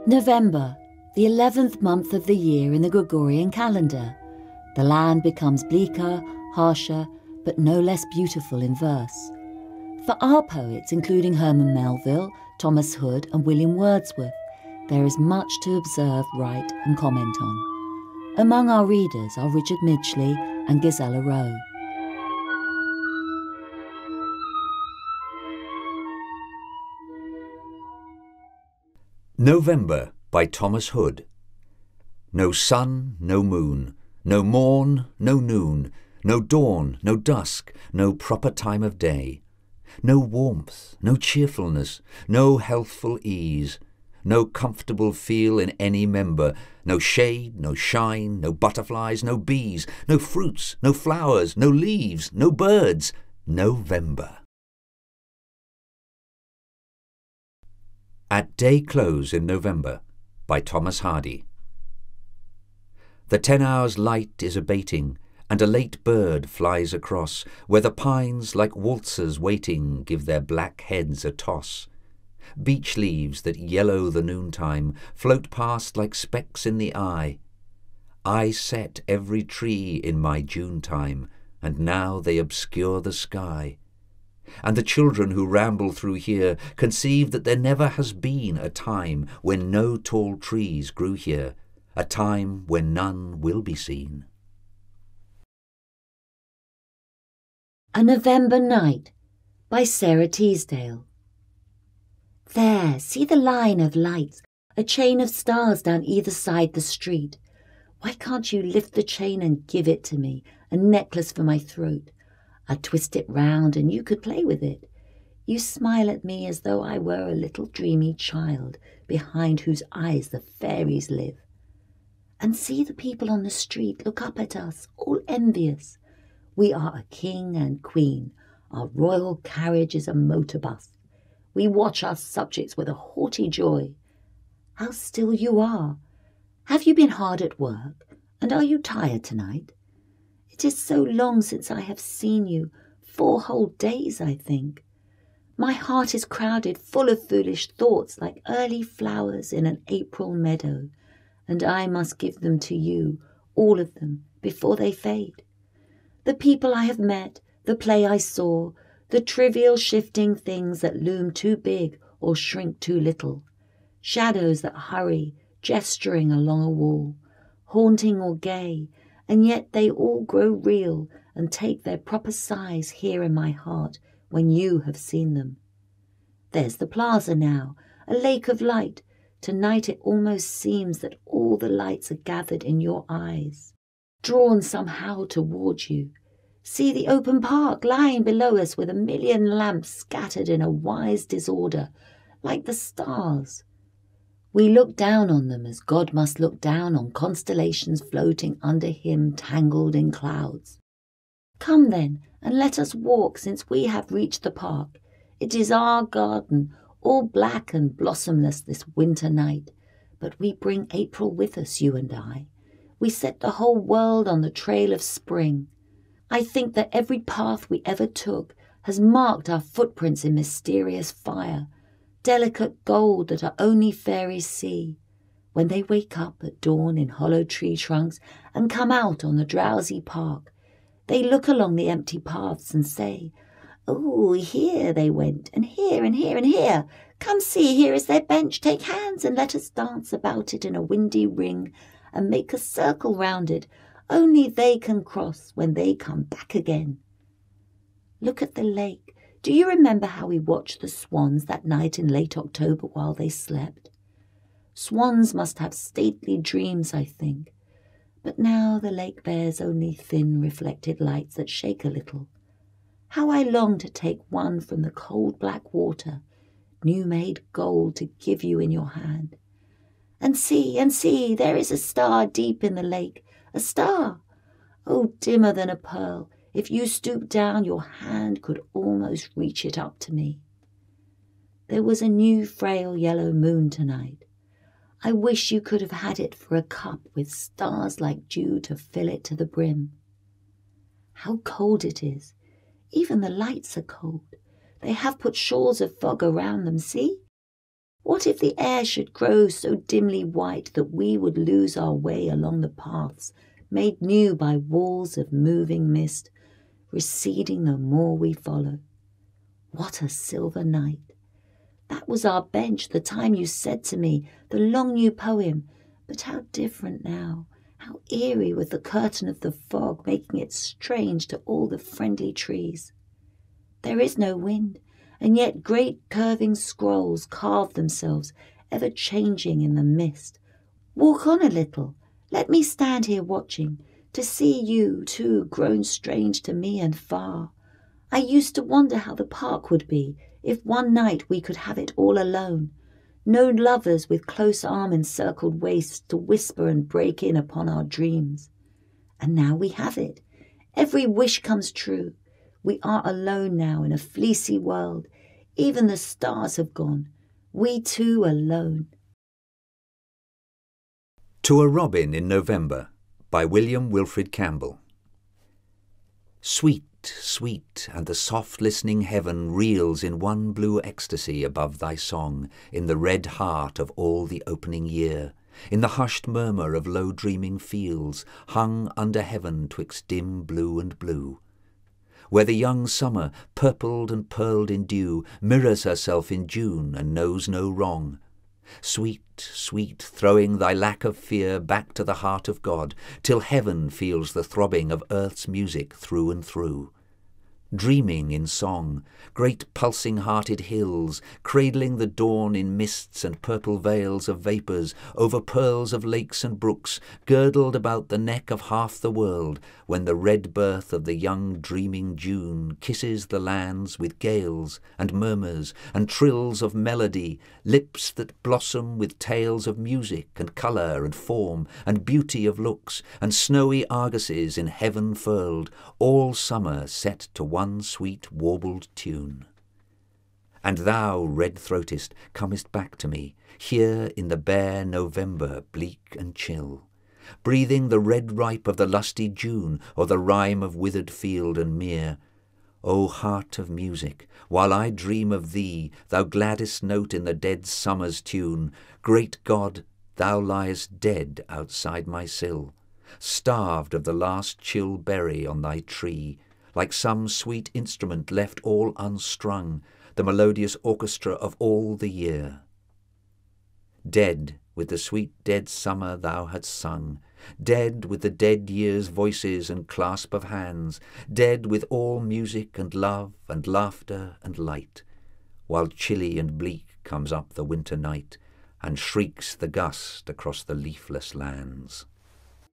November, the 11th month of the year in the Gregorian calendar. The land becomes bleaker, harsher, but no less beautiful in verse. For our poets, including Herman Melville, Thomas Hood and William Wordsworth, there is much to observe, write and comment on. Among our readers are Richard Midgley and Gisela Rowe. November by Thomas Hood. No sun, no moon, no morn, no noon, no dawn, no dusk, no proper time of day, no warmth, no cheerfulness, no healthful ease, no comfortable feel in any member, no shade, no shine, no butterflies, no bees, no fruits, no flowers, no leaves, no birds, November. At Day Close in November by Thomas Hardy. The 10 hours' light is abating, and a late bird flies across, where the pines, like waltzers waiting, give their black heads a toss. Beech leaves that yellow the noontime float past like specks in the eye. I set every tree in my June time, and now they obscure the sky. And the children who ramble through here conceive that there never has been a time when no tall trees grew here, a time when none will be seen. A November Night by Sarah Teasdale. There, see the line of lights, a chain of stars down either side the street. Why can't you lift the chain and give it to me, a necklace for my throat? I'd twist it round and you could play with it. You smile at me as though I were a little dreamy child, behind whose eyes the fairies live. And see the people on the street look up at us, all envious. We are a king and queen. Our royal carriage is a motor bus. We watch our subjects with a haughty joy. How still you are! Have you been hard at work, and are you tired tonight? It is so long since I have seen you, 4 whole days, I think. My heart is crowded full of foolish thoughts like early flowers in an April meadow, and I must give them to you, all of them, before they fade. The people I have met, the play I saw, the trivial shifting things that loom too big or shrink too little, shadows that hurry, gesturing along a wall, haunting or gay, and yet they all grow real and take their proper size here in my heart when you have seen them. There's the plaza now, a lake of light. Tonight it almost seems that all the lights are gathered in your eyes, drawn somehow towards you. See the open park lying below us with 1,000,000 lamps scattered in a wise disorder, like the stars. We look down on them as God must look down on constellations floating under him tangled in clouds. Come then, and let us walk, since we have reached the park. It is our garden, all black and blossomless this winter night, but we bring April with us, you and I. We set the whole world on the trail of spring. I think that every path we ever took has marked our footprints in mysterious fire, delicate gold that are only fairies see, when they wake up at dawn in hollow tree trunks and come out on the drowsy park. They look along the empty paths and say, "Oh, here they went, and here, and here, and here. Come see, here is their bench. Take hands and let us dance about it in a windy ring and make a circle round it. Only they can cross when they come back again." Look at the lake. Do you remember how we watched the swans that night in late October while they slept? Swans must have stately dreams, I think. But now the lake bears only thin reflected lights that shake a little. How I long to take one from the cold black water, new-made gold, to give you in your hand. And see, there is a star deep in the lake, a star. Oh, dimmer than a pearl. If you stooped down, your hand could almost reach it up to me. There was a new frail yellow moon tonight. I wish you could have had it for a cup with stars like dew to fill it to the brim. How cold it is. Even the lights are cold. They have put shawls of fog around them, see? What if the air should grow so dimly white that we would lose our way along the paths made new by walls of moving mist, receding the more we follow? What a silver night! That was our bench the time you said to me the long new poem, but how different now, how eerie with the curtain of the fog making it strange to all the friendly trees. There is no wind, and yet great curving scrolls carve themselves, ever changing in the mist. Walk on a little, let me stand here watching, to see you too grown strange to me and far. I used to wonder how the park would be, if one night we could have it all alone. No lovers with close arm-encircled waists to whisper and break in upon our dreams. And now we have it. Every wish comes true. We are alone now in a fleecy world. Even the stars have gone. We too alone. To a Robin in November by William Wilfred Campbell. Sweet, sweet, and the soft listening heaven reels in one blue ecstasy above thy song, in the red heart of all the opening year, in the hushed murmur of low dreaming fields, hung under heaven twixt dim blue and blue, where the young summer, purpled and pearled in dew, mirrors herself in June and knows no wrong. Sweet, sweet, throwing thy lack of fear back to the heart of God, till heaven feels the throbbing of earth's music through and through. Dreaming in song, great pulsing-hearted hills, cradling the dawn in mists and purple veils of vapours, over pearls of lakes and brooks, girdled about the neck of half the world, when the red birth of the young dreaming June kisses the lands with gales and murmurs and trills of melody, lips that blossom with tales of music and colour and form and beauty of looks, and snowy argosies in heaven furled, all summer set to one sweet warbled tune. And thou, red-throatest, comest back to me, here in the bare November bleak and chill, breathing the red ripe of the lusty June, or the rime of withered field and mere. O heart of music, while I dream of thee, thou gladdest note in the dead summer's tune, great God, thou liest dead outside my sill, starved of the last chill berry on thy tree, like some sweet instrument left all unstrung, the melodious orchestra of all the year. Dead with the sweet dead summer thou hadst sung, dead with the dead year's voices and clasp of hands, dead with all music and love and laughter and light, while chilly and bleak comes up the winter night, and shrieks the gust across the leafless lands.